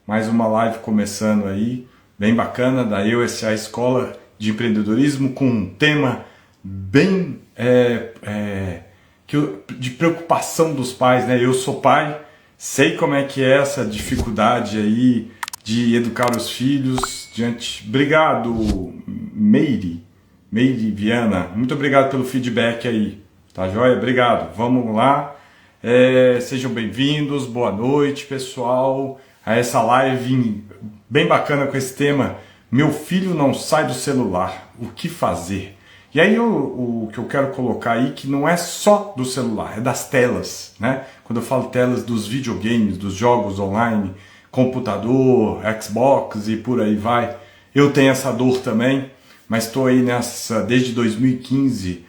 mais uma live começando aí, bem bacana, da USA Escola de Empreendedorismo, com um tema bem de preocupação dos pais, né? Eu sou pai, sei como é que é essa dificuldade aí de educar os filhos diante... Obrigado, Meire Viana, muito obrigado pelo feedback aí, tá joia? Obrigado, vamos lá. Sejam bem-vindos, boa noite pessoal, a essa live bem bacana com esse tema, meu filho não sai do celular, o que fazer? E aí o que eu quero colocar aí, que não é só do celular, é das telas, né? Quando eu falo telas dos videogames, dos jogos online, computador, Xbox e por aí vai, eu tenho essa dor também, mas estou aí nessa desde 2015,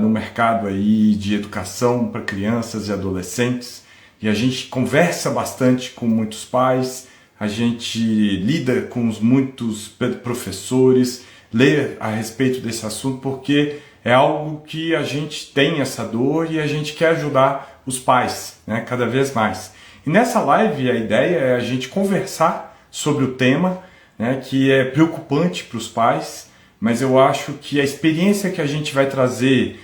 no mercado aí de educação para crianças e adolescentes, e a gente conversa bastante com muitos pais, a gente lida com muitos professores, lê a respeito desse assunto, porque é algo que a gente tem essa dor e a gente quer ajudar os pais, né, cada vez mais. E nessa live a ideia é a gente conversar sobre o tema, né, que é preocupante para os pais, mas eu acho que a experiência que a gente vai trazer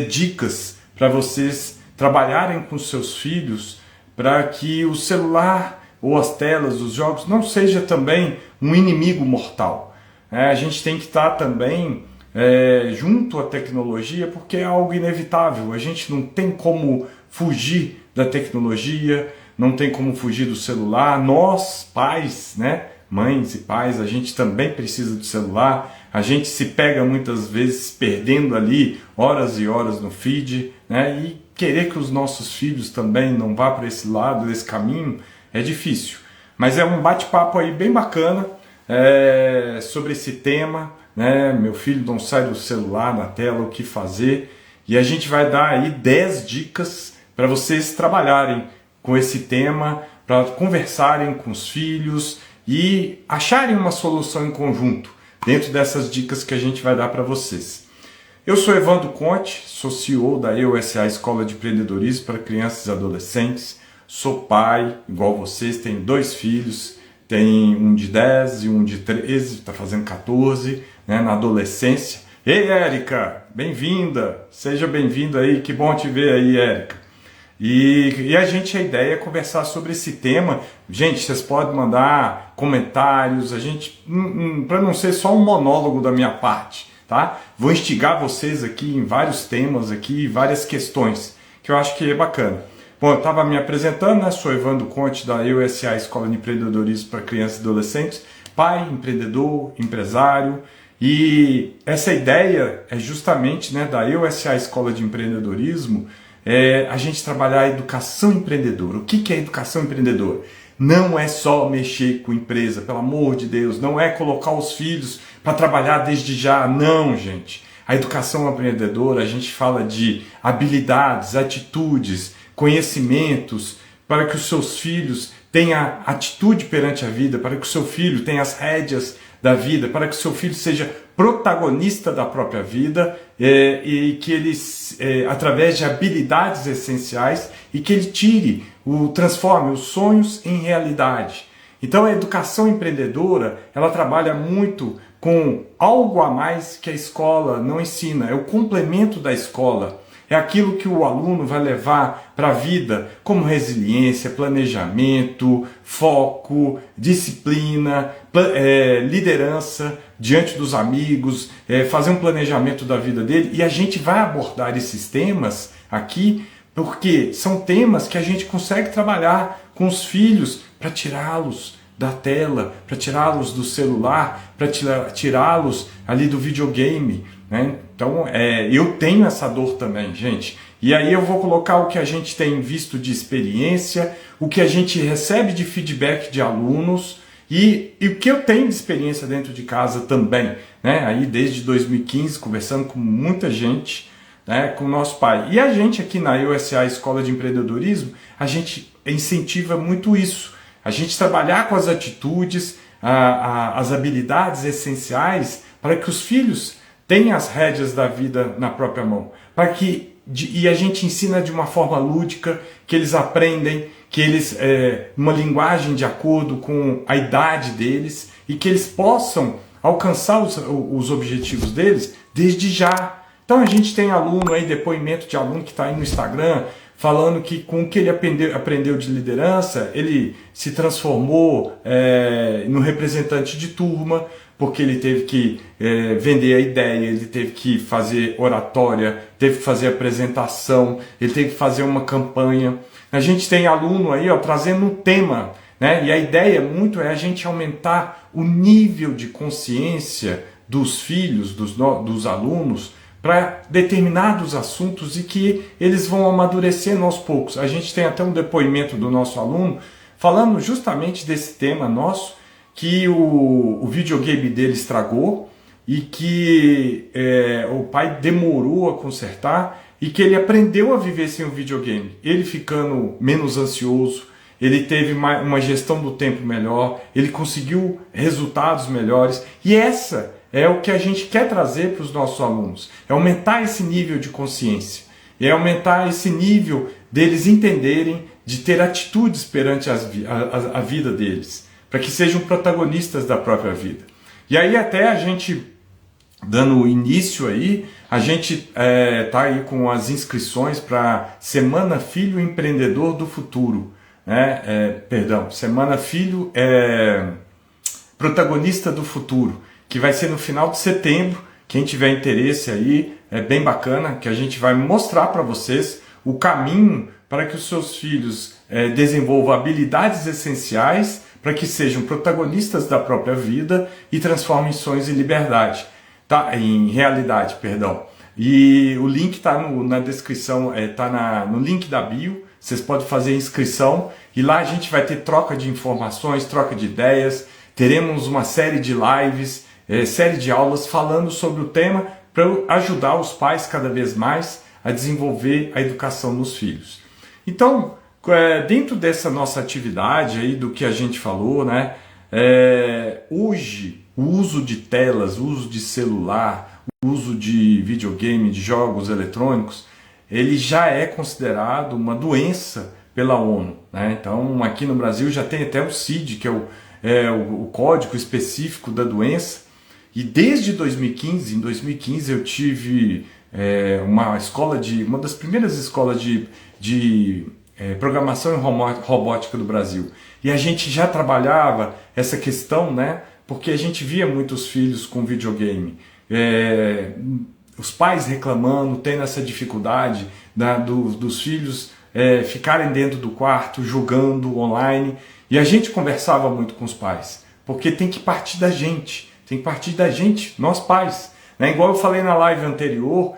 dicas para vocês trabalharem com seus filhos, para que o celular ou as telas, os jogos, não seja também um inimigo mortal. A gente tem que estar também junto à tecnologia, porque é algo inevitável, a gente não tem como fugir da tecnologia, não tem como fugir do celular, nós pais, né? Mães e pais, a gente também precisa do celular, a gente se pega muitas vezes perdendo ali horas e horas no feed, né? E querer que os nossos filhos também não vá para esse lado, desse caminho, é difícil. Mas é um bate-papo aí bem bacana sobre esse tema, né? Meu filho não sai do celular, na tela, o que fazer. E a gente vai dar aí 10 dicas para vocês trabalharem com esse tema, para conversarem com os filhos e acharem uma solução em conjunto dentro dessas dicas que a gente vai dar para vocês. Eu sou Evandro Conte, sou CEO da USA Escola de Empreendedorismo para Crianças e Adolescentes, sou pai, igual vocês, tenho 2 filhos, tem um de 10 e um de 13, está fazendo 14, né, na adolescência. Ei, Érica, bem-vinda, seja bem-vinda aí, que bom te ver aí, Érica. E a ideia é conversar sobre esse tema. Gente, vocês podem mandar comentários, para não ser só um monólogo da minha parte, tá? Vou instigar vocês aqui em vários temas aqui, várias questões, que eu acho que é bacana. Bom, eu estava me apresentando, né? Sou Evandro Conte da USA Escola de Empreendedorismo para Crianças e Adolescentes, pai, empreendedor, empresário, e essa ideia é justamente, né, da USA Escola de Empreendedorismo, a gente trabalhar a educação empreendedora. O que é educação empreendedora? Não é só mexer com empresa, pelo amor de Deus, não é colocar os filhos para trabalhar desde já, não, gente. A educação empreendedora, a gente fala de habilidades, atitudes, conhecimentos, para que os seus filhos tenham atitude perante a vida, para que o seu filho tenha as rédeas da vida, para que o seu filho seja protagonista da própria vida e que ele, através de habilidades essenciais, e que ele transforme os sonhos em realidade. Então a educação empreendedora, ela trabalha muito com algo a mais que a escola não ensina, é o complemento da escola. É aquilo que o aluno vai levar para a vida, como resiliência, planejamento, foco, disciplina, liderança diante dos amigos, fazer um planejamento da vida dele. E a gente vai abordar esses temas aqui, porque são temas que a gente consegue trabalhar com os filhos para tirá-los da tela, para tirá-los do celular, para tirá-los ali do videogame, né? Então eu tenho essa dor também, gente. E aí eu vou colocar o que a gente tem visto de experiência, o que a gente recebe de feedback de alunos e o que eu tenho de experiência dentro de casa também, né? Aí desde 2015, conversando com muita gente, né, com o nosso pai. E a gente aqui na USA Escola de Empreendedorismo, a gente incentiva muito isso. A gente trabalhar com as atitudes, as habilidades essenciais para que os filhos tenham as rédeas da vida na própria mão. E a gente ensina de uma forma lúdica, que eles aprendem, que eles, uma linguagem de acordo com a idade deles, e que eles possam alcançar os objetivos deles desde já. Então a gente tem aluno aí, depoimento de aluno que está aí no Instagram, falando que com o que ele aprendeu de liderança, ele se transformou no representante de turma, porque ele teve que vender a ideia, ele teve que fazer oratória, teve que fazer apresentação, ele teve que fazer uma campanha. A gente tem aluno aí, ó, trazendo um tema, né? E a ideia muito é a gente aumentar o nível de consciência dos filhos, dos alunos, para determinados assuntos e que eles vão amadurecendo aos poucos. A gente tem até um depoimento do nosso aluno falando justamente desse tema nosso, que o videogame dele estragou e que o pai demorou a consertar e que ele aprendeu a viver sem o videogame. Ele ficando menos ansioso, ele teve uma gestão do tempo melhor, ele conseguiu resultados melhores, e essa é o que a gente quer trazer para os nossos alunos, é aumentar esse nível de consciência, é aumentar esse nível deles entenderem, de ter atitudes perante a vida deles, para que sejam protagonistas da própria vida. E aí até a gente, dando início aí, a gente tá aí com as inscrições para Semana Filho Empreendedor do Futuro, né? Semana Filho Protagonista do Futuro, que vai ser no final de setembro. Quem tiver interesse aí, é bem bacana, que a gente vai mostrar para vocês o caminho para que os seus filhos desenvolvam habilidades essenciais para que sejam protagonistas da própria vida e transformem sonhos em liberdade, tá? Em realidade, perdão. E o link está na descrição, está no link da bio, vocês podem fazer a inscrição e lá a gente vai ter troca de informações, troca de ideias, teremos uma série de lives, série de aulas falando sobre o tema para ajudar os pais cada vez mais a desenvolver a educação nos filhos. Então, dentro dessa nossa atividade aí do que a gente falou, né? Hoje o uso de telas, o uso de celular, o uso de videogame, de jogos eletrônicos, ele já é considerado uma doença pela ONU, né? Então aqui no Brasil já tem até o CID, que é o código específico da doença, e desde 2015, em 2015 eu tive uma das primeiras escolas de programação e robótica do Brasil. E a gente já trabalhava essa questão, né? Porque a gente via muitos filhos com videogame. Os pais reclamando, tendo essa dificuldade dos filhos ficarem dentro do quarto, jogando online. E a gente conversava muito com os pais, porque tem que partir da gente, nós pais. Né? Igual eu falei na live anterior,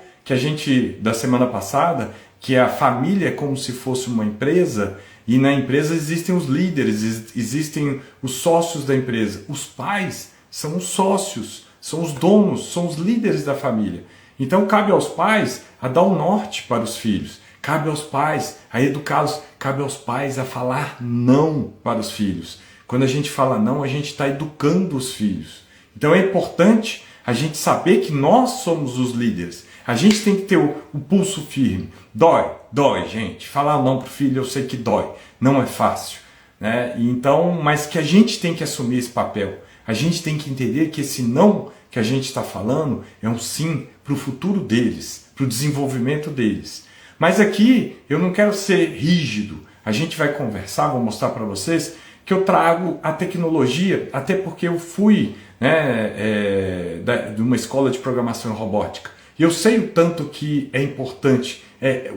da semana passada, que a família é como se fosse uma empresa, e na empresa existem os líderes, existem os sócios da empresa. Os pais são os sócios, são os donos, são os líderes da família. Então cabe aos pais a dar o norte para os filhos, cabe aos pais a educá-los, cabe aos pais a falar não para os filhos. Quando a gente fala não, a gente está educando os filhos. Então é importante a gente saber que nós somos os líderes. A gente tem que ter o pulso firme. Dói, gente. Falar não para o filho, eu sei que dói. Não é fácil, né? Então, mas que a gente tem que assumir esse papel. A gente tem que entender que esse não que a gente está falando é um sim para o futuro deles, para o desenvolvimento deles. Mas aqui eu não quero ser rígido. A gente vai conversar, vou mostrar para vocês que eu trago a tecnologia, até porque eu fui de uma escola de programação e robótica. E eu sei o tanto que é importante,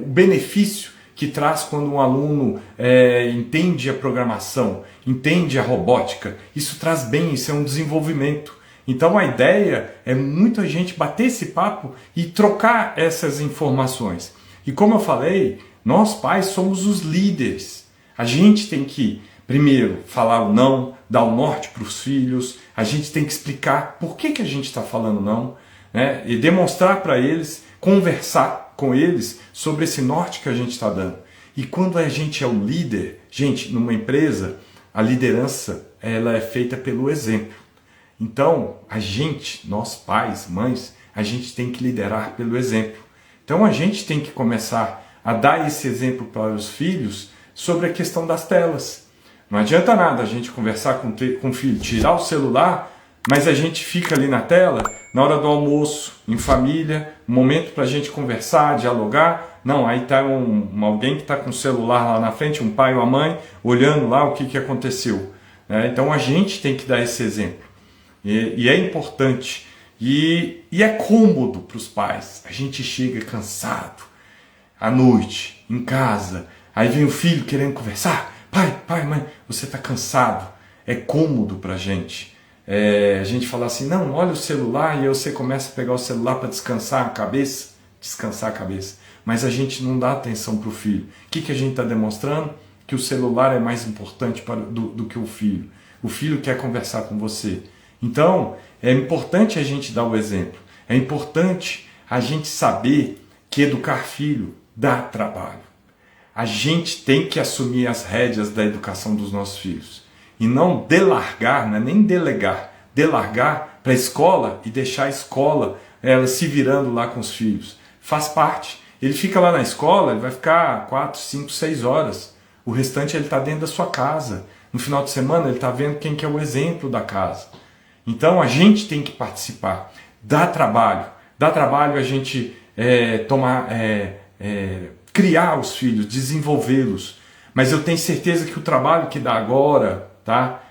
o benefício que traz quando um aluno entende a programação, entende a robótica. Isso traz bem, isso é um desenvolvimento. Então a ideia é muita gente bater esse papo e trocar essas informações. E como eu falei, nós pais somos os líderes. A gente tem que, primeiro, falar o não, dar o norte para os filhos, a gente tem que explicar por que a gente está falando não, né? E demonstrar para eles, conversar com eles sobre esse norte que a gente está dando. E quando a gente é o líder, gente, numa empresa, a liderança ela é feita pelo exemplo. Então, nós pais, mães, a gente tem que liderar pelo exemplo. Então a gente tem que começar a dar esse exemplo para os filhos sobre a questão das telas. Não adianta nada a gente conversar com o filho, tirar o celular, mas a gente fica ali na tela, na hora do almoço, em família, um momento para a gente conversar, dialogar. Não, aí está alguém que está com o celular lá na frente, um pai ou a mãe, olhando lá o que aconteceu. Então a gente tem que dar esse exemplo. E é importante. E é cômodo para os pais. A gente chega cansado, à noite, em casa, aí vem o filho querendo conversar. Pai, mãe, você está cansado. É cômodo para a gente. A gente fala assim, não, olha o celular, e aí você começa a pegar o celular para descansar a cabeça. Mas a gente não dá atenção para o filho. O que a gente está demonstrando? Que o celular é mais importante do que o filho. O filho quer conversar com você. Então, é importante a gente dar o exemplo. É importante a gente saber que educar filho dá trabalho. A gente tem que assumir as rédeas da educação dos nossos filhos. E não delargar, não é nem delegar. Delargar para a escola e deixar a escola ela se virando lá com os filhos. Faz parte. Ele fica lá na escola, ele vai ficar 4, 5, 6 horas. O restante ele está dentro da sua casa. No final de semana ele está vendo quem que é o exemplo da casa. Então a gente tem que participar. Dá trabalho a gente criar os filhos, desenvolvê-los. Mas eu tenho certeza que o trabalho que dá agora, tá?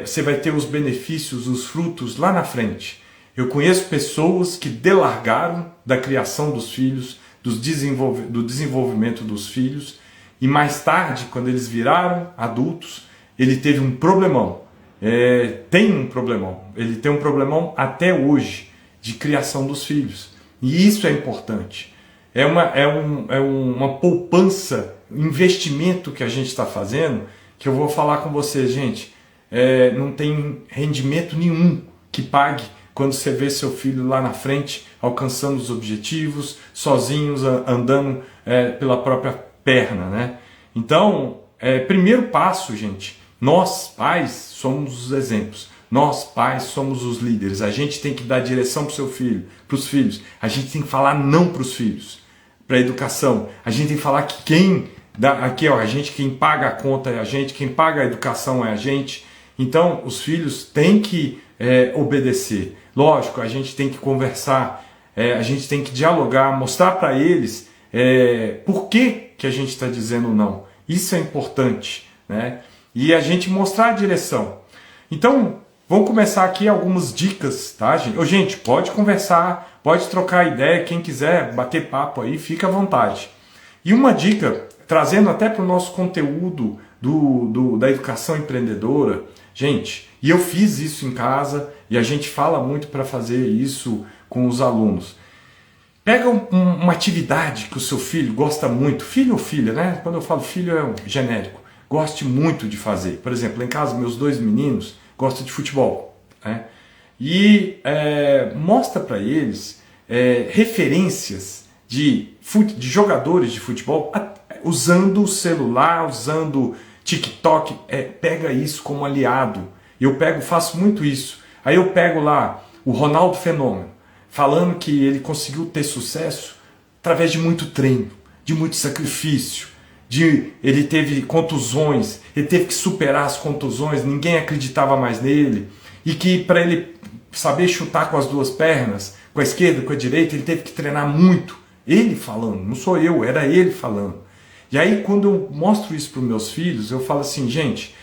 Você vai ter os benefícios, os frutos lá na frente. Eu conheço pessoas que delargaram da criação dos filhos, do desenvolvimento dos filhos, e mais tarde, quando eles viraram adultos, ele teve um problemão. Ele tem um problemão até hoje de criação dos filhos. E isso é importante. É uma poupança, investimento que a gente está fazendo, que eu vou falar com vocês, gente. Não tem rendimento nenhum que pague quando você vê seu filho lá na frente, alcançando os objetivos, sozinhos, andando pela própria perna, né? Então, primeiro passo, gente, nós pais somos os exemplos. Nós, pais, somos os líderes. A gente tem que dar direção para o seu filho, para os filhos. A gente tem que falar não para os filhos, para a educação. A gente tem que falar que quem paga a conta é a gente, quem paga a educação é a gente. Então, os filhos têm que obedecer. Lógico, a gente tem que conversar, a gente tem que dialogar, mostrar para eles por que a gente está dizendo não. Isso é importante, né? E a gente mostrar a direção. Então, vamos começar aqui algumas dicas, tá, gente? Gente, pode conversar, pode trocar ideia, quem quiser bater papo aí, fica à vontade. E uma dica, trazendo até para o nosso conteúdo da educação empreendedora, gente, e eu fiz isso em casa, e a gente fala muito para fazer isso com os alunos. Pega uma atividade que o seu filho gosta muito, filho ou filha, né? Quando eu falo filho é genérico, goste muito de fazer. Por exemplo, em casa, meus 2 meninos gostam de futebol, né? E mostra para eles referências de jogadores de futebol usando o celular, usando TikTok, pega isso como aliado. Eu faço muito isso. Aí eu pego lá o Ronaldo Fenômeno, falando que ele conseguiu ter sucesso através de muito treino, de muito sacrifício, ele teve contusões, ele teve que superar as contusões, ninguém acreditava mais nele, e que para ele saber chutar com as 2 pernas, com a esquerda e com a direita, ele teve que treinar muito. Ele falando, não sou eu, era ele falando. E aí quando eu mostro isso para os meus filhos, eu falo assim, gente,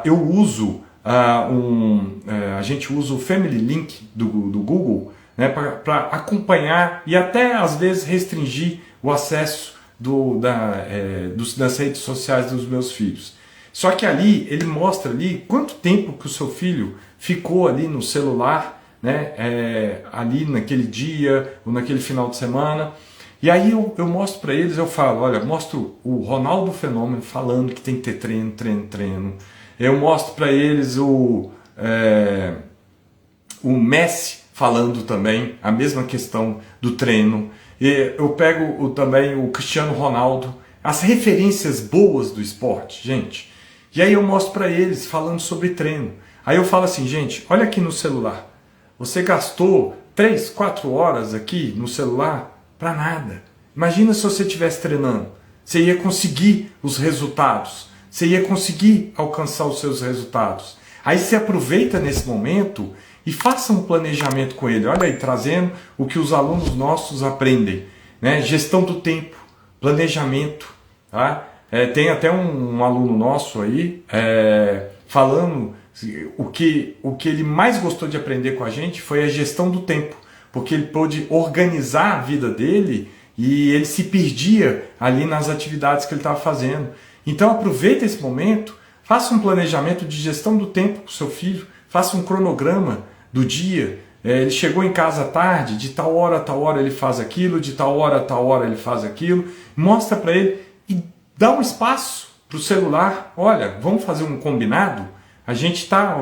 eu uso a gente usa o Family Link do Google, né, para acompanhar e até às vezes restringir o acesso das redes sociais dos meus filhos. Só que ali ele mostra ali quanto tempo que o seu filho ficou ali no celular, né, ali naquele dia ou naquele final de semana. E aí eu mostro para eles, eu falo, olha, mostro o Ronaldo Fenômeno falando que tem que ter treino. Eu mostro para eles o Messi falando também a mesma questão do treino. E eu pego também o Cristiano Ronaldo, as referências boas do esporte, gente. E aí eu mostro para eles falando sobre treino. Aí eu falo assim, gente, olha aqui no celular. Você gastou 3, 4 horas aqui no celular para nada. Imagina se você estivesse treinando. você ia conseguir os resultados, você ia conseguir alcançar os seus resultados. Aí você aproveita nesse momento e faça um planejamento com ele. Olha aí, trazendo o que os alunos nossos aprendem, né? Gestão do tempo, planejamento. Tá? Tem até um aluno nosso aí falando o que ele mais gostou de aprender com a gente foi a gestão do tempo, porque ele pôde organizar a vida dele e ele se perdia ali nas atividades que ele estava fazendo. Então aproveita esse momento, faça um planejamento de gestão do tempo com o seu filho, faça um cronograma do dia. Ele chegou em casa à tarde, de tal hora a tal hora ele faz aquilo, de tal hora a tal hora ele faz aquilo, mostra para ele e dá um espaço para o celular. Olha, vamos fazer um combinado? A gente está...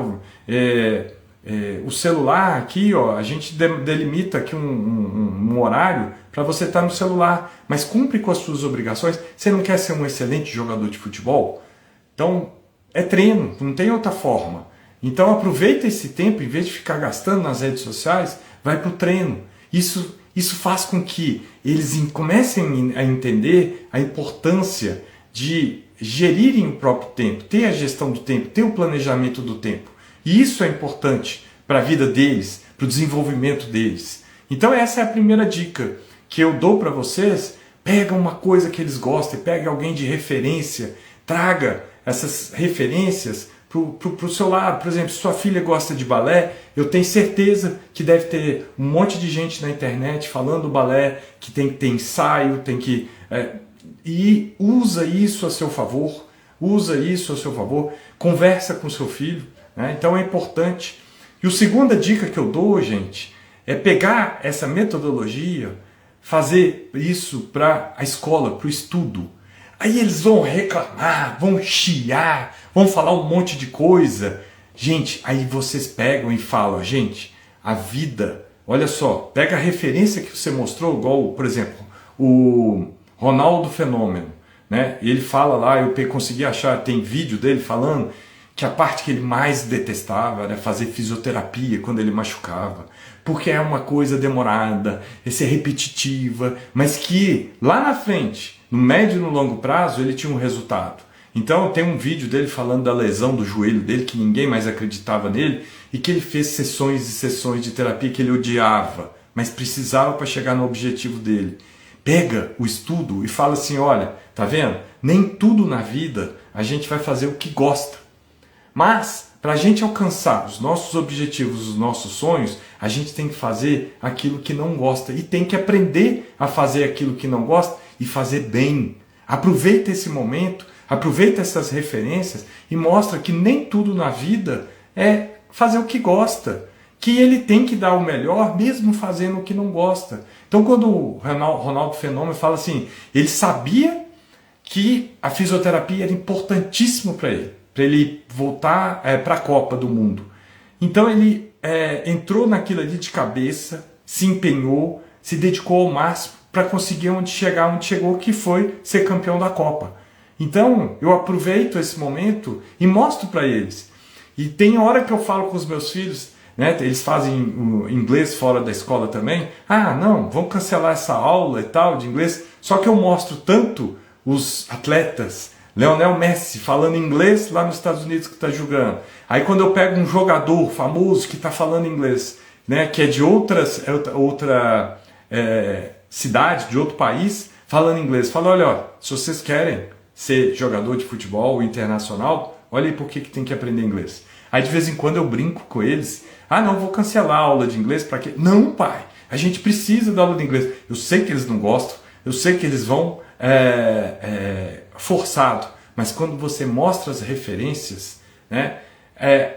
o celular aqui, ó, a gente delimita aqui um horário para você estar no celular, mas cumpre com as suas obrigações. Você não quer ser um excelente jogador de futebol? Então, é treino, não tem outra forma. Então aproveita esse tempo, em vez de ficar gastando nas redes sociais, vai para o treino. Isso faz com que eles comecem a entender a importância de gerirem o próprio tempo, ter a gestão do tempo, ter o planejamento do tempo. E isso é importante para a vida deles, para o desenvolvimento deles. Então essa é a primeira dica que eu dou para vocês. Pega uma coisa que eles gostem, pega alguém de referência, traga essas referências para o seu lado. Por exemplo, se sua filha gosta de balé, eu tenho certeza que deve ter um monte de gente na internet falando do balé, que tem que ter ensaio, tem que... e usa isso a seu favor, conversa com seu filho, né? Então é importante. E a segunda dica que eu dou, gente, é pegar essa metodologia, fazer isso para a escola, para o estudo. Aí eles vão reclamar, vão chiar, vão falar um monte de coisa. Gente, aí vocês pegam e falam, gente, a vida, olha só, pega a referência que você mostrou, igual, por exemplo, o Ronaldo Fenômeno, né? Ele fala lá, eu consegui achar, tem vídeo dele falando que a parte que ele mais detestava era fazer fisioterapia quando ele machucava, porque é uma coisa demorada, é repetitiva, mas que lá na frente, no médio e no longo prazo, ele tinha um resultado. Então tem um vídeo dele falando da lesão do joelho dele, que ninguém mais acreditava nele, e que ele fez sessões e sessões de terapia que ele odiava, mas precisava para chegar no objetivo dele. Pega o estudo e fala assim, olha, tá vendo? Nem tudo na vida a gente vai fazer o que gosta. Mas, para a gente alcançar os nossos objetivos, os nossos sonhos, a gente tem que fazer aquilo que não gosta. E tem que aprender a fazer aquilo que não gosta e fazer bem. Aproveita esse momento, aproveita essas referências e mostra que nem tudo na vida é fazer o que gosta. Que ele tem que dar o melhor mesmo fazendo o que não gosta. Então quando o Ronaldo Fenômeno fala assim, ele sabia que a fisioterapia era importantíssimo para ele voltar para a Copa do Mundo. Então ele entrou naquilo ali de cabeça, se empenhou, se dedicou ao máximo para conseguir onde chegou, que foi ser campeão da Copa. Então eu aproveito esse momento e mostro para eles. E tem hora que eu falo com os meus filhos, né, eles fazem inglês fora da escola também. Ah, não, vamos cancelar essa aula e tal de inglês. Só que eu mostro tanto os atletas, Lionel Messi falando inglês lá nos Estados Unidos que está jogando. Aí quando eu pego um jogador famoso que está falando inglês, né, que é de outra cidade, de outro país, falando inglês, falo, olha, se vocês querem ser jogador de futebol internacional, olha aí por que tem que aprender inglês. Aí de vez em quando eu brinco com eles, ah não, vou cancelar a aula de inglês, para quê? Não, pai, a gente precisa da aula de inglês. Eu sei que eles não gostam, eu sei que eles vão forçado, mas quando você mostra as referências, né,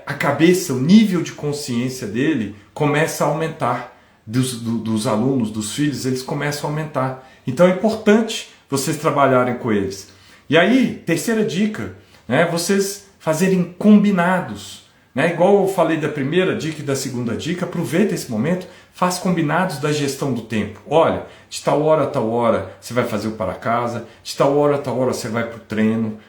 a cabeça, o nível de consciência dele começa a aumentar, dos alunos, dos filhos, eles começam a aumentar. Então é importante vocês trabalharem com eles. E aí, terceira dica, né, vocês fazerem combinados. Né? Igual eu falei da primeira dica e da segunda dica, aproveita esse momento, faz combinados da gestão do tempo. Olha, de tal hora a tal hora você vai fazer o para casa, de tal hora a tal hora você vai para o treino,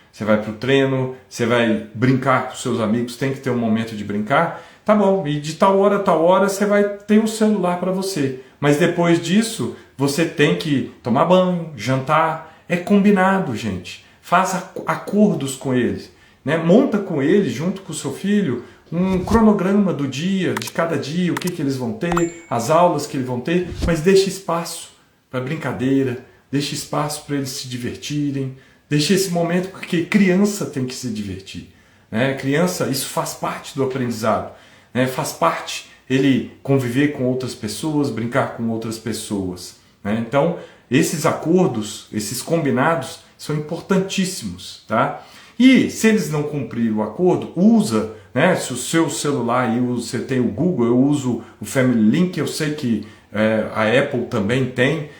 você vai brincar com seus amigos, tem que ter um momento de brincar, tá bom, e de tal hora a tal hora você vai ter o celular para você. Mas depois disso, você tem que tomar banho, jantar, É combinado, gente. Faz acordos com eles, né? Monta com eles, junto com o seu filho, um cronograma do dia, de cada dia, o que eles vão ter, as aulas que eles vão ter, mas deixa espaço para brincadeira, deixa espaço para eles se divertirem, deixa esse momento, porque criança tem que se divertir, né? Criança, isso faz parte do aprendizado, né? Faz parte ele conviver com outras pessoas, brincar com outras pessoas, né? Então, esses acordos, esses combinados, são importantíssimos, tá? E se eles não cumprirem o acordo, usa, né? Se o seu celular aí, você tem o Google, eu uso o Family Link, eu sei que a Apple também tem,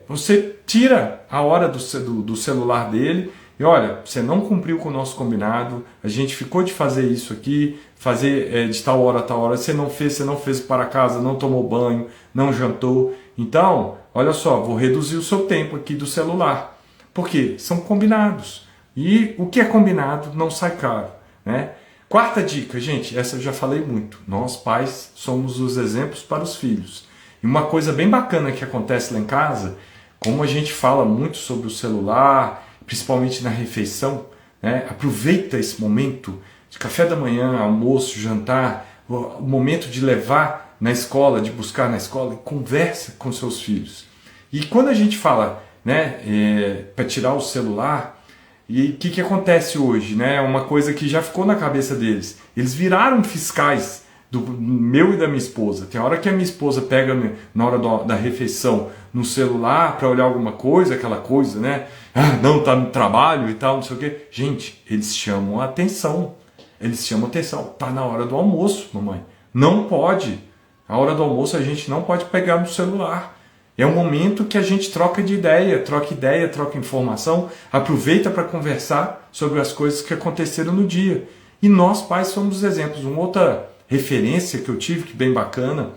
você tira a hora do celular dele e olha, você não cumpriu com o nosso combinado, a gente ficou de fazer isso aqui, fazer de tal hora a tal hora, você não fez para casa, não tomou banho, não jantou, então, olha só, vou reduzir o seu tempo aqui do celular, porque são combinados, e o que é combinado não sai caro, né? Quarta dica, gente, essa eu já falei muito, nós pais somos os exemplos para os filhos, e uma coisa bem bacana que acontece lá em casa, como a gente fala muito sobre o celular, principalmente na refeição, né? Aproveita esse momento de café da manhã, almoço, jantar, o momento de levar na escola, de buscar na escola, e conversa com seus filhos. E quando a gente fala, né, para tirar o celular, e o que acontece hoje? Né? Uma coisa que já ficou na cabeça deles. Eles viraram fiscais do meu e da minha esposa. Tem hora que a minha esposa pega na hora da refeição no celular para olhar alguma coisa, aquela coisa, né? Ah, não, tá no trabalho e tal, não sei o quê. Gente, eles chamam a atenção. Eles chamam a atenção. Tá na hora do almoço, mamãe. Não pode. A hora do almoço a gente não pode pegar no celular. É um momento que a gente troca ideia, troca informação, aproveita para conversar sobre as coisas que aconteceram no dia. E nós, pais, somos exemplos. Uma outra referência que eu tive, que bem bacana,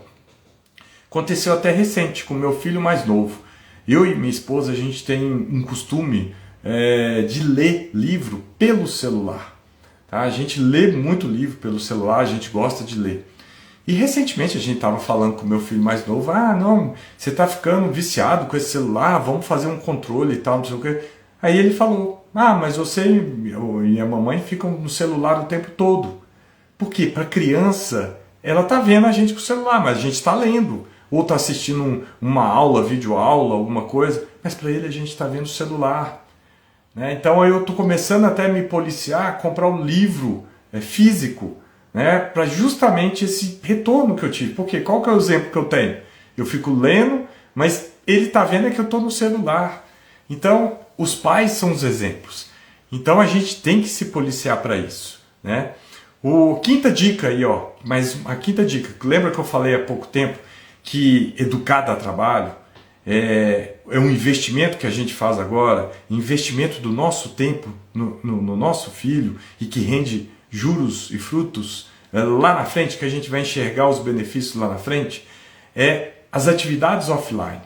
aconteceu até recente com meu filho mais novo. Eu e minha esposa, a gente tem um costume de ler livro pelo celular. Tá? A gente lê muito livro pelo celular, a gente gosta de ler. E recentemente a gente estava falando com o meu filho mais novo, não, você está ficando viciado com esse celular, vamos fazer um controle e tal, não sei o quê. Aí ele falou, mas você e a mamãe ficam no celular o tempo todo. Por quê? Para criança, ela está vendo a gente com o celular, mas a gente está lendo. Ou está assistindo uma aula, videoaula, alguma coisa, mas para ele a gente está vendo o celular. Né? Então eu estou começando até a me policiar, a comprar um livro físico, né, para justamente esse retorno que eu tive. Porque qual que é o exemplo que eu tenho? Eu fico lendo, mas ele está vendo que eu estou no celular. Então, os pais são os exemplos. Então, a gente tem que se policiar para isso. Né? Quinta dica aí, mas a quinta dica, lembra que eu falei há pouco tempo que educar dá trabalho? É um investimento que a gente faz agora, investimento do nosso tempo no nosso filho e que rende juros e frutos lá na frente, que a gente vai enxergar os benefícios lá na frente, as atividades offline.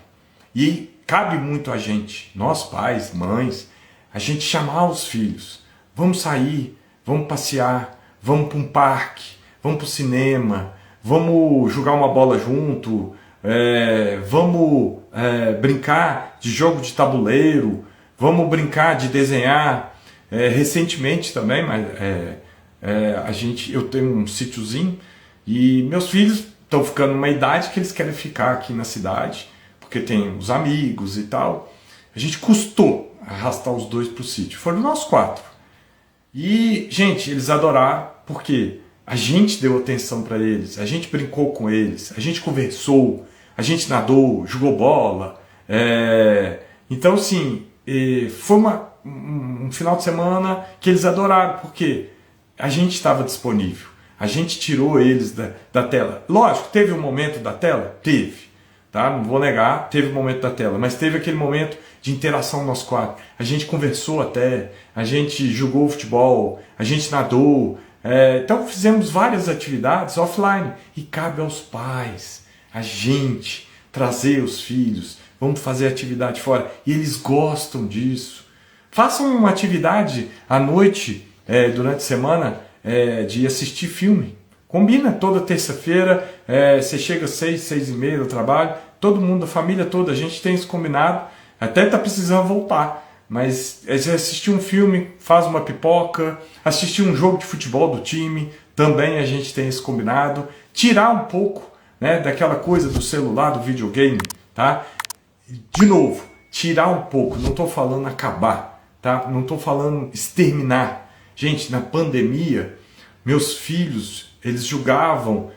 E cabe muito a gente, nós pais, mães, a gente chamar os filhos. Vamos sair, vamos passear, vamos para um parque, vamos para o cinema, vamos jogar uma bola junto, vamos brincar de jogo de tabuleiro, vamos brincar de desenhar. Recentemente também, eu tenho um sítiozinho e meus filhos estão ficando numa idade que eles querem ficar aqui na cidade, porque tem os amigos e tal. A gente custou arrastar os dois para o sítio, foram nós 4. E, gente, eles adoraram, porque a gente deu atenção para eles, a gente brincou com eles, a gente conversou, a gente nadou, jogou bola. Então, assim, foi um final de semana que eles adoraram, porque a gente estava disponível, a gente tirou eles da tela. Lógico, teve um momento da tela? Teve, tá? Não vou negar, teve um momento da tela, mas teve aquele momento de interação nós 4. A gente conversou até, a gente jogou futebol, a gente nadou. Então fizemos várias atividades offline e cabe aos pais, a gente, trazer os filhos, vamos fazer atividade fora. E eles gostam disso. Façam uma atividade à noite, durante a semana, de assistir filme. Combina toda terça-feira, você chega às 6, 6:30 do trabalho, todo mundo, a família toda, a gente tem isso combinado. Até tá precisando voltar. Mas assistir um filme, faz uma pipoca, assistir um jogo de futebol do time, também a gente tem esse combinado. Tirar um pouco, né, daquela coisa do celular, do videogame, tá? De novo, tirar um pouco, não estou falando acabar, tá? Não estou falando exterminar. Gente, na pandemia, meus filhos, eles jogavam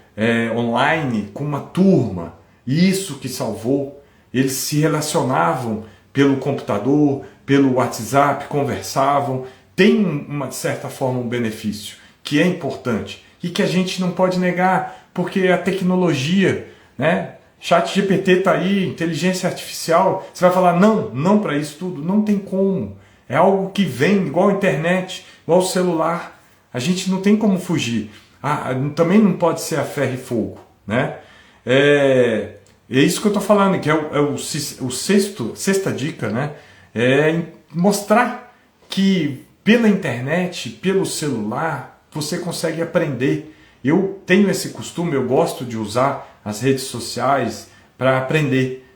online com uma turma, e isso que salvou. Eles se relacionavam pelo computador, pelo WhatsApp, conversavam. Tem, uma certa forma, um benefício que é importante e que a gente não pode negar, porque a tecnologia, né? ChatGPT está aí, inteligência artificial, você vai falar não para isso tudo? Não tem como. É algo que vem, igual a internet, igual o celular. A gente não tem como fugir. Também não pode ser a ferro e fogo, né? É isso que eu estou falando, que sexta dica, né? É mostrar que pela internet, pelo celular, você consegue aprender. Eu tenho esse costume, eu gosto de usar as redes sociais para aprender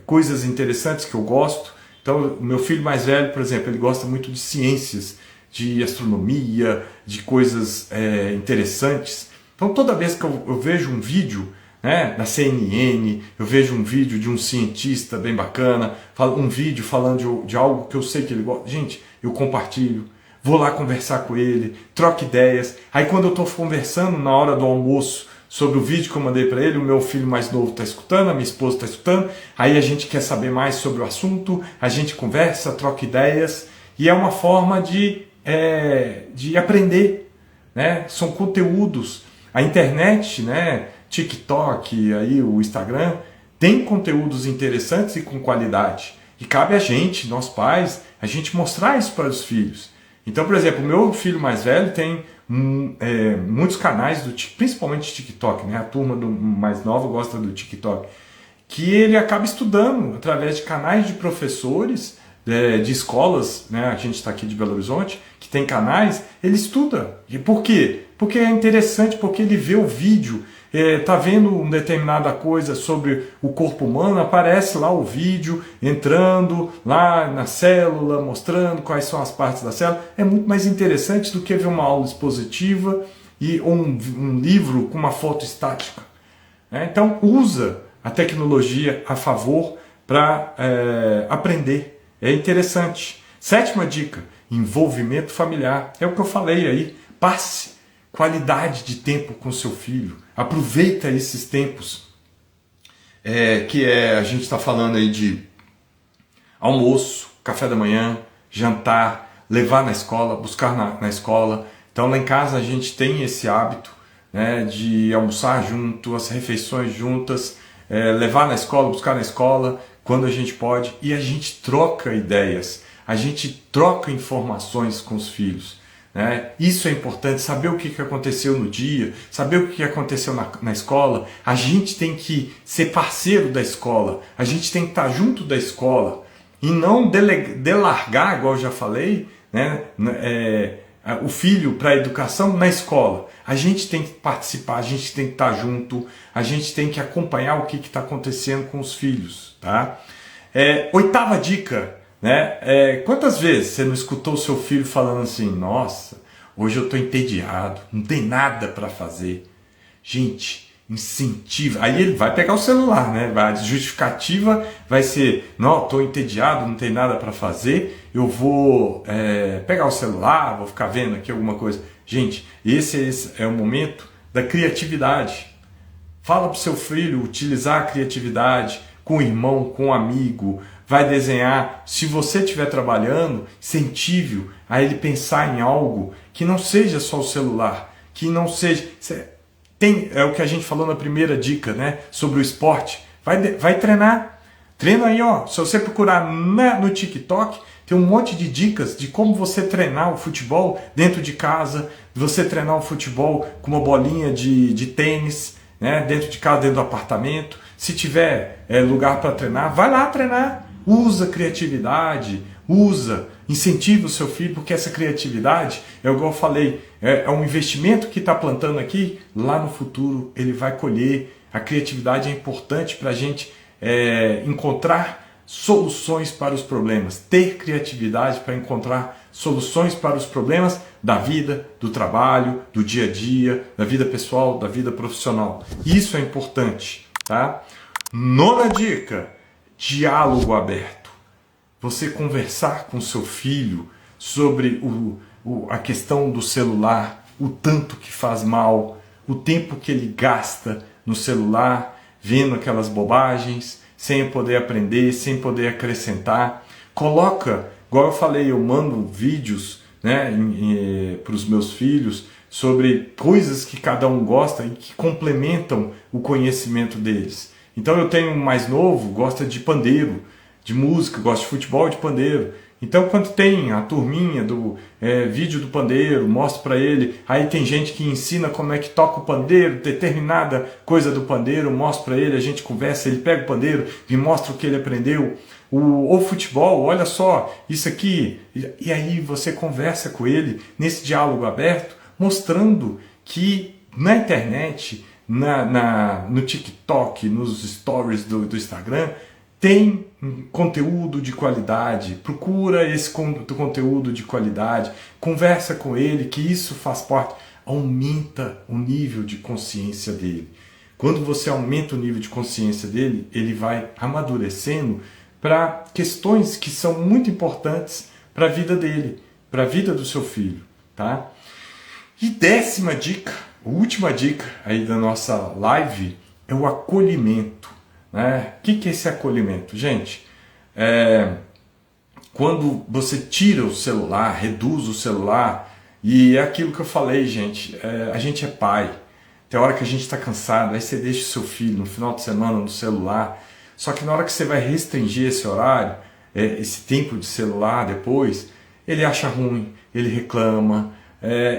coisas interessantes que eu gosto. Então, o meu filho mais velho, por exemplo, ele gosta muito de ciências, de astronomia, de coisas interessantes. Então, toda vez que eu vejo um vídeo, né, na CNN, eu vejo um vídeo de um cientista bem bacana, um vídeo falando de algo que eu sei que ele gosta, gente, eu compartilho, vou lá conversar com ele, troco ideias. Aí quando eu estou conversando na hora do almoço sobre o vídeo que eu mandei para ele, o meu filho mais novo está escutando, a minha esposa está escutando, aí a gente quer saber mais sobre o assunto, a gente conversa, troca ideias, e é uma forma de aprender, né? São conteúdos. A internet, né? TikTok, aí, o Instagram, tem conteúdos interessantes e com qualidade. E cabe a gente, nós pais, a gente mostrar isso para os filhos. Então, por exemplo, o meu filho mais velho tem muitos canais, principalmente TikTok, né? A turma mais nova gosta do TikTok, que ele acaba estudando através de canais de professores, de escolas, né? A gente está aqui de Belo Horizonte, que tem canais, ele estuda. E por quê? Porque é interessante, porque ele vê o vídeo, tá vendo uma determinada coisa sobre o corpo humano, aparece lá o vídeo, entrando lá na célula, mostrando quais são as partes da célula. É muito mais interessante do que ver uma aula expositiva ou um livro com uma foto estática. Então usa a tecnologia a favor para aprender. É interessante. 7ª dica, envolvimento familiar. É o que eu falei aí. Passe qualidade de tempo com seu filho. Aproveita esses tempos. A gente está falando aí de almoço, café da manhã, jantar, levar na escola, buscar na escola. Então lá em casa a gente tem esse hábito, né, de almoçar junto, as refeições juntas, levar na escola, buscar na escola, quando a gente pode, e a gente troca ideias, a gente troca informações com os filhos. Isso é importante, saber o que aconteceu no dia, saber o que aconteceu na escola. A gente tem que ser parceiro da escola, a gente tem que estar junto da escola e não delargar, igual eu já falei, né, o filho para a educação na escola. A gente tem que participar, a gente tem que estar junto, a gente tem que acompanhar o que está acontecendo com os filhos. Tá? 8ª dica. Quantas vezes você não escutou o seu filho falando assim: nossa, hoje eu estou entediado, não tem nada para fazer? Gente, incentiva. Aí ele vai pegar o celular, né? A justificativa vai ser: não, estou entediado, não tem nada para fazer, eu vou pegar o celular, vou ficar vendo aqui alguma coisa. Gente, esse é o momento da criatividade. Fala para o seu filho utilizar a criatividade com o irmão, com o amigo. Vai desenhar. Se você estiver trabalhando, incentive-o a ele pensar em algo que não seja só o celular, que não seja... É o que a gente falou na primeira dica, né, sobre o esporte. Vai treinar. Treina aí, ó. Se você procurar no TikTok, tem um monte de dicas de como você treinar o futebol dentro de casa, você treinar o futebol com uma bolinha de tênis, né, dentro de casa, dentro do apartamento. Se tiver lugar para treinar, vai lá treinar. Usa criatividade, incentiva o seu filho, porque essa criatividade, igual eu falei, é um investimento que está plantando aqui, lá no futuro ele vai colher. A criatividade é importante para a gente encontrar soluções para os problemas, ter criatividade para encontrar soluções para os problemas da vida, do trabalho, do dia a dia, da vida pessoal, da vida profissional. Isso é importante, tá? Nona dica, diálogo aberto. Você conversar com seu filho sobre a questão do celular, o tanto que faz mal, o tempo que ele gasta no celular, vendo aquelas bobagens, sem poder aprender, sem poder acrescentar. Coloca, igual eu falei, eu mando vídeos, né, para os meus filhos sobre coisas que cada um gosta e que complementam o conhecimento deles. Então eu tenho um mais novo, gosta de pandeiro, de música, gosta de futebol e de pandeiro. Então quando tem a turminha do vídeo do pandeiro, mostro para ele, aí tem gente que ensina como é que toca o pandeiro, determinada coisa do pandeiro, mostro para ele, a gente conversa, ele pega o pandeiro, me mostra o que ele aprendeu. O futebol, olha só, isso aqui, e aí você conversa com ele nesse diálogo aberto, mostrando que na internet, no TikTok, nos stories do Instagram, tem conteúdo de qualidade, procura esse conteúdo de qualidade, conversa com ele, que isso faz parte, aumenta o nível de consciência dele. Quando você aumenta o nível de consciência dele, ele vai amadurecendo para questões que são muito importantes para a vida dele, para a vida do seu filho, tá? E 10ª dica, a última dica aí da nossa live, é o acolhimento. Né? O que é esse acolhimento? Gente, quando você tira o celular, reduz o celular, e é aquilo que eu falei, gente, a gente é pai, tem hora que a gente está cansado, aí você deixa o seu filho no final de semana no celular, só que na hora que você vai restringir esse horário, esse tempo de celular depois, ele acha ruim, ele reclama,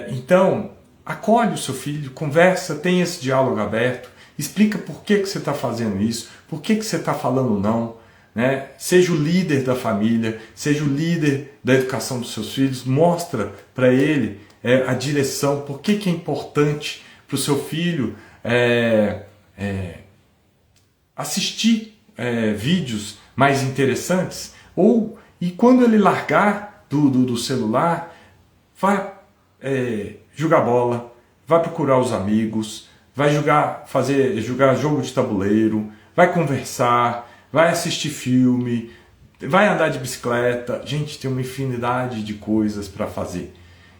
então acolhe o seu filho, conversa, tem esse diálogo aberto, explica por que você está fazendo isso, por que você está falando não, né? Seja o líder da família, seja o líder da educação dos seus filhos, mostra para ele a direção, por que é importante para o seu filho assistir vídeos mais interessantes, e quando ele largar do celular, vai jogar bola, vai procurar os amigos, vai jogar jogo de tabuleiro, vai conversar, vai assistir filme, vai andar de bicicleta. Gente, tem uma infinidade de coisas para fazer.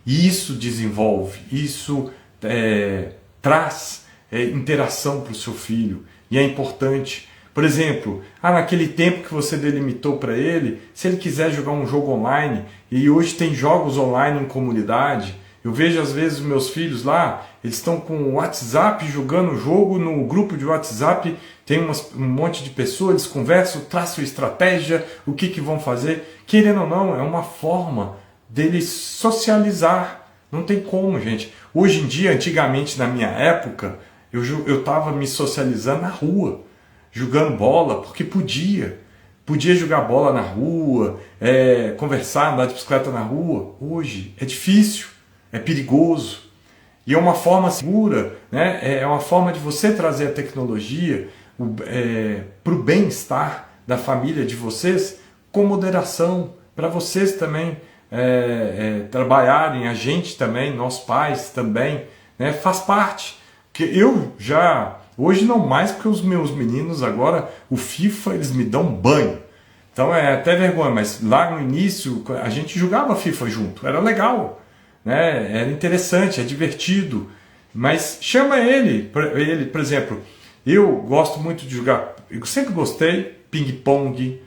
E isso desenvolve, isso traz interação para o seu filho. E é importante. Por exemplo, naquele tempo que você delimitou para ele, se ele quiser jogar um jogo online, e hoje tem jogos online em comunidade, eu vejo às vezes os meus filhos lá, eles estão com o WhatsApp jogando o jogo, no grupo de WhatsApp tem um monte de pessoas, eles conversam, traçam estratégia, o que vão fazer. Querendo ou não, é uma forma deles socializar. Não tem como, gente. Hoje em dia, antigamente na minha época, eu estava me socializando na rua, jogando bola, porque podia. Podia jogar bola na rua, conversar, andar de bicicleta na rua. Hoje é difícil. É perigoso, e é uma forma segura, né? É uma forma de você trazer a tecnologia para o bem-estar da família de vocês, com moderação, para vocês também trabalharem, a gente também, nós pais também, né? Faz parte, que eu já, hoje não mais, porque os meus meninos agora, o FIFA, eles me dão banho, então é até vergonha, mas lá no início a gente jogava FIFA junto, era legal, né? Era interessante, é divertido, mas chama ele, por exemplo, eu gosto muito de jogar, eu sempre gostei, ping-pong,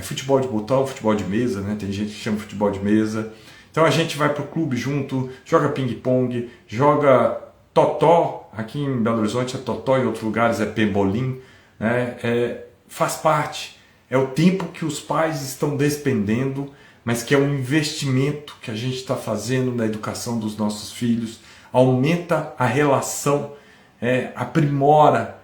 futebol de botão, futebol de mesa, né? Tem gente que chama futebol de mesa, então a gente vai para o clube junto, joga ping-pong, joga totó, aqui em Belo Horizonte é totó, em outros lugares é pebolim, né? Faz parte, é o tempo que os pais estão despendendo, mas que é um investimento que a gente está fazendo na educação dos nossos filhos, aumenta a relação, aprimora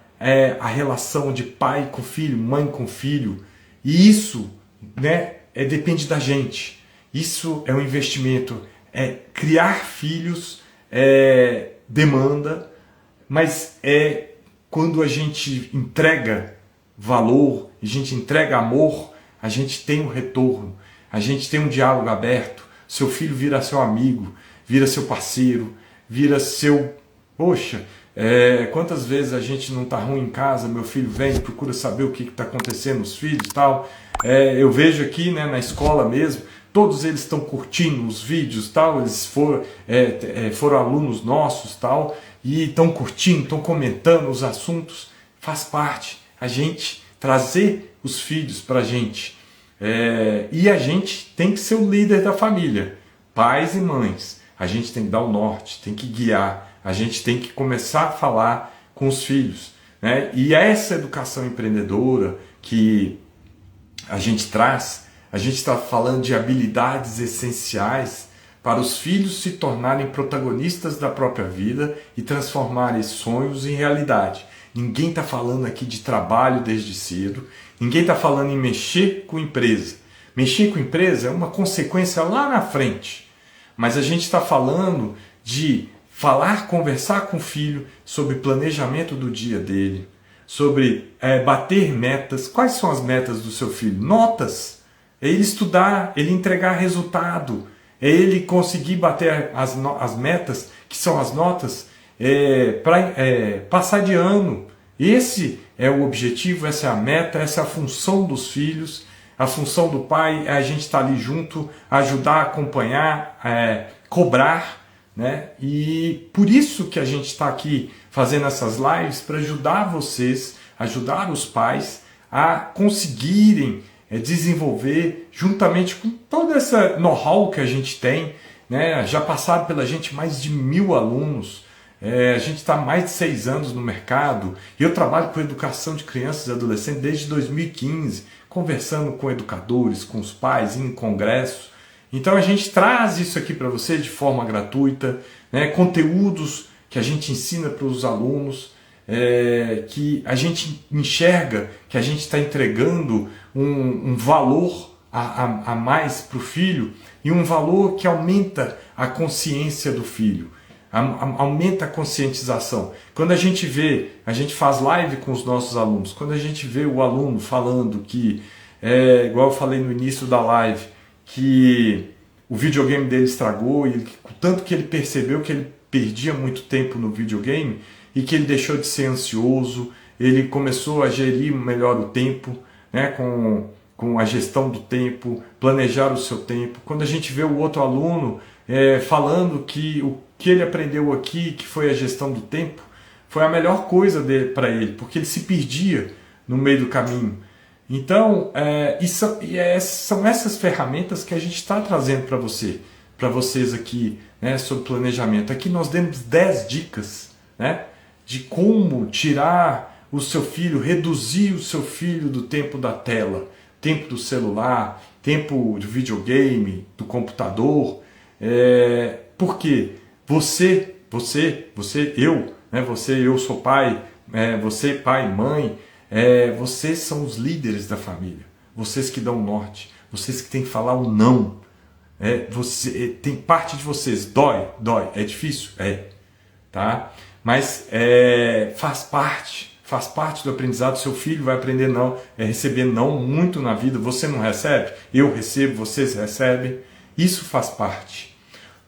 a relação de pai com filho, mãe com filho, e isso, né, depende da gente, isso é um investimento, criar filhos demanda, mas quando a gente entrega valor, a gente entrega amor, a gente tem um retorno, a gente tem um diálogo aberto, seu filho vira seu amigo, vira seu parceiro, vira seu... Poxa, quantas vezes a gente não está ruim em casa, meu filho vem, procura saber o que está acontecendo, os filhos e tal. Eu vejo aqui, né, na escola mesmo, todos eles estão curtindo os vídeos, tal, eles foram alunos nossos, tal, e estão curtindo, estão comentando os assuntos. Faz parte a gente trazer os filhos para a gente. E a gente tem que ser o líder da família, pais e mães. A gente tem que dar o norte, tem que guiar, a gente tem que começar a falar com os filhos, né? E essa educação empreendedora que a gente traz, a gente está falando de habilidades essenciais para os filhos se tornarem protagonistas da própria vida e transformarem sonhos em realidade. Ninguém está falando aqui de trabalho desde cedo, ninguém está falando em mexer com empresa. Mexer com empresa é uma consequência lá na frente, mas a gente está falando de conversar com o filho sobre planejamento do dia dele, sobre bater metas. Quais são as metas do seu filho? Notas. É ele estudar, ele entregar resultado, é ele conseguir bater as metas, que são as notas, para passar de ano. Esse é o objetivo, essa é a meta, essa é a função dos filhos. A função do pai é a gente estar ali junto, ajudar, acompanhar, cobrar, né? E por isso que a gente está aqui fazendo essas lives, para ajudar vocês, ajudar os pais a conseguirem desenvolver, juntamente com toda essa know-how que a gente tem, né? Já passaram pela gente mais de 1000 alunos, a gente está há mais de 6 anos no mercado, e eu trabalho com educação de crianças e adolescentes desde 2015, conversando com educadores, com os pais, em congressos. Então a gente traz isso aqui para você de forma gratuita, né? Conteúdos que a gente ensina para os alunos, que a gente enxerga que a gente está entregando um valor a mais para o filho, e um valor que aumenta a consciência do filho, aumenta a conscientização. Quando a gente faz live com os nossos alunos, quando a gente vê o aluno falando que, igual eu falei no início da live, que o videogame dele estragou, e tanto que ele percebeu que ele perdia muito tempo no videogame e que ele deixou de ser ansioso, ele começou a gerir melhor o tempo, né, com a gestão do tempo, planejar o seu tempo. Quando a gente vê o outro aluno falando que o que ele aprendeu aqui, que foi a gestão do tempo, foi a melhor coisa para ele, porque ele se perdia no meio do caminho. Então, são essas ferramentas que a gente está trazendo para vocês aqui, né, sobre planejamento. Aqui nós demos 10 dicas, né, de como tirar o seu filho, reduzir o seu filho do tempo da tela, tempo do celular, tempo do videogame, do computador. Porque eu sou pai, você pai, mãe, vocês são os líderes da família, vocês que dão o norte, vocês que têm que falar o não. Tem parte de vocês, dói, é difícil? Tá? Mas faz parte do aprendizado. Seu filho vai aprender receber não muito na vida. Você não recebe, eu recebo, vocês recebem, isso faz parte.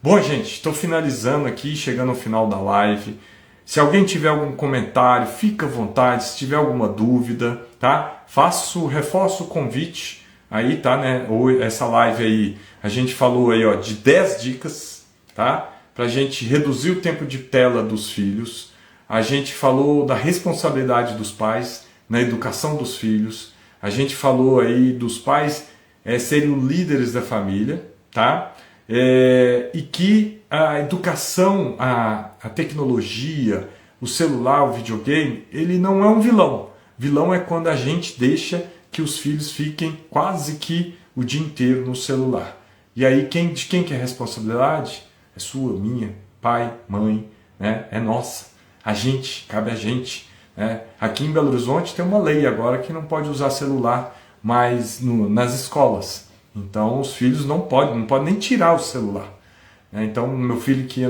Bom, gente, estou finalizando aqui, chegando ao final da live. Se alguém tiver algum comentário, fica à vontade. Se tiver alguma dúvida, tá? Reforço o convite aí, tá, né? Ou essa live aí, a gente falou aí, ó, de 10 dicas, tá? Pra gente reduzir o tempo de tela dos filhos. A gente falou da responsabilidade dos pais na educação dos filhos. A gente falou aí dos pais serem os líderes da família, tá? E que a educação, a tecnologia, o celular, o videogame, ele não é um vilão. Vilão é quando a gente deixa que os filhos fiquem quase que o dia inteiro no celular. E aí de quem que é a responsabilidade? É sua, minha, pai, mãe, né? É nossa. Cabe a gente. Né? Aqui em Belo Horizonte tem uma lei agora que não pode usar celular mais nas escolas. Então os filhos não podem nem tirar o celular. Então meu filho que ia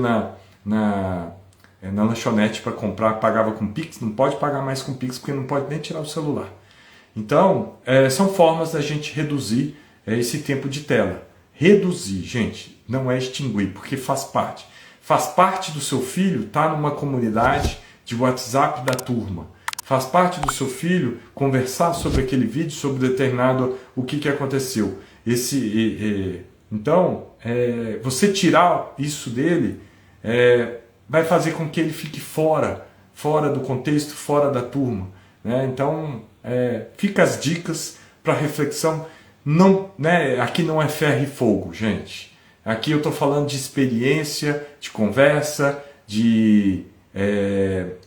na lanchonete para comprar, pagava com Pix, não pode pagar mais com Pix porque não pode nem tirar o celular. Então, são formas da gente reduzir esse tempo de tela. Reduzir, gente, não é extinguir, porque faz parte. Faz parte do seu filho estar numa comunidade de WhatsApp da turma. Faz parte do seu filho conversar sobre aquele vídeo, sobre determinado o que aconteceu. Então, você tirar isso dele vai fazer com que ele fique fora do contexto, fora da turma. Né? Então, fica as dicas para reflexão. Não, né? Aqui não é ferro e fogo, gente. Aqui eu estou falando de experiência, de conversa, de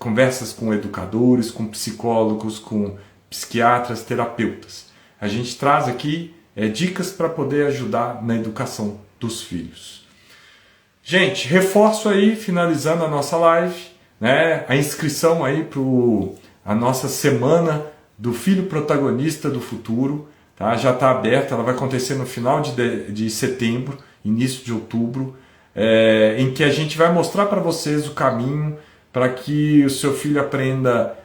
conversas com educadores, com psicólogos, com psiquiatras, terapeutas. A gente traz aqui dicas para poder ajudar na educação dos filhos. Gente, reforço aí, finalizando a nossa live, né, a inscrição aí para a nossa semana do Filho Protagonista do Futuro, tá? Já está aberta, ela vai acontecer no final de setembro, início de outubro, em que a gente vai mostrar para vocês o caminho para que o seu filho aprenda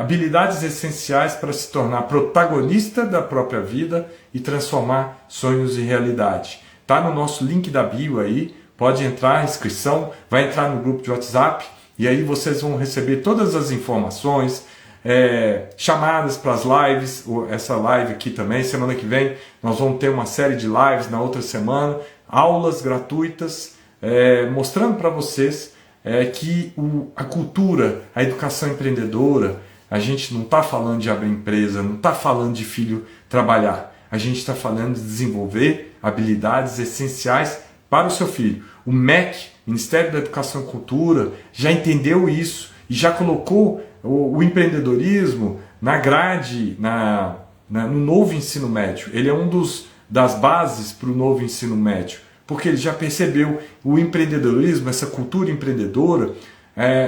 habilidades essenciais para se tornar protagonista da própria vida e transformar sonhos em realidade. Tá no nosso link da bio aí, pode entrar, inscrição, vai entrar no grupo de WhatsApp e aí vocês vão receber todas as informações, chamadas para as lives, essa live aqui também, semana que vem nós vamos ter uma série de lives na outra semana, aulas gratuitas, mostrando para vocês que a cultura, a educação empreendedora, a gente não está falando de abrir empresa, não está falando de filho trabalhar, a gente está falando de desenvolver habilidades essenciais para o seu filho. O MEC, Ministério da Educação e Cultura, já entendeu isso e já colocou o empreendedorismo na grade, no novo ensino médio. Ele é das bases para o novo ensino médio, porque ele já percebeu o empreendedorismo, essa cultura empreendedora,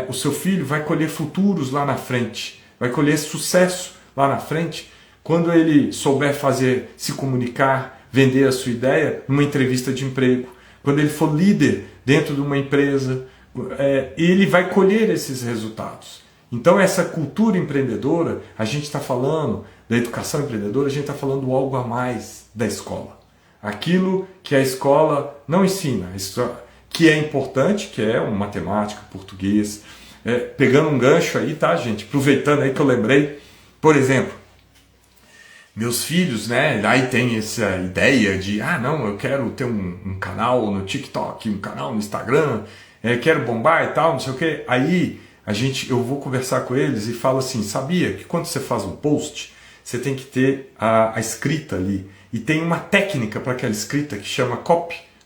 o seu filho vai colher futuros lá na frente, vai colher sucesso lá na frente, quando ele souber se comunicar, vender a sua ideia numa entrevista de emprego, quando ele for líder dentro de uma empresa, ele vai colher esses resultados. Então essa cultura empreendedora, a gente está falando da educação empreendedora, a gente está falando algo a mais da escola. Aquilo que a escola não ensina, que é importante, que é uma matemática, português, pegando um gancho aí, tá, gente? Aproveitando aí que eu lembrei, por exemplo, meus filhos, né, aí tem essa ideia de, não, eu quero ter um canal no TikTok, um canal no Instagram, quero bombar e tal, não sei o quê. Aí eu vou conversar com eles e falo assim, sabia que quando você faz um post, você tem que ter a escrita ali, e tem uma técnica para aquela escrita que chama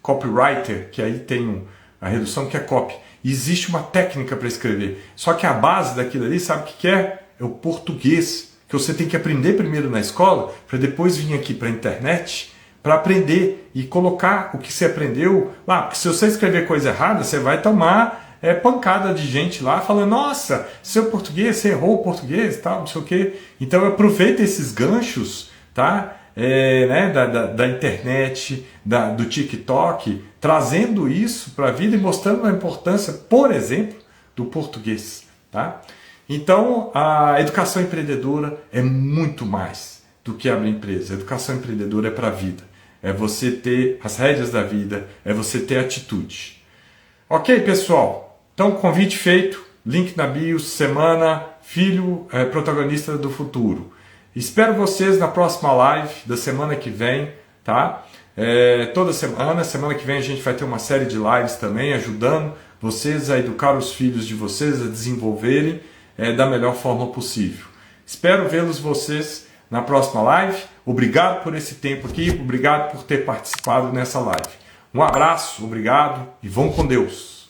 copywriter, que aí tem a redução que é copy. E existe uma técnica para escrever, só que a base daquilo ali, sabe o que é? É o português, que você tem que aprender primeiro na escola, para depois vir aqui para a internet, para aprender e colocar o que você aprendeu lá. Porque se você escrever coisa errada, você vai tomar pancada de gente lá falando, nossa, seu português, você errou o português, tal, não sei o quê. Então aproveita esses ganchos, tá? Né, da internet, do TikTok, trazendo isso para a vida e mostrando a importância, por exemplo, do português. Tá? Então, a educação empreendedora é muito mais do que abrir empresa. A educação empreendedora é para a vida. É você ter as rédeas da vida, é você ter atitude. Ok, pessoal? Então, convite feito, link na bio, semana, filho protagonista do futuro. Espero vocês na próxima live da semana que vem, tá? Toda semana que vem a gente vai ter uma série de lives também, ajudando vocês a educar os filhos de vocês, a desenvolverem da melhor forma possível. Espero vê-los vocês na próxima live. Obrigado por esse tempo aqui, obrigado por ter participado nessa live. Um abraço, obrigado e vão com Deus.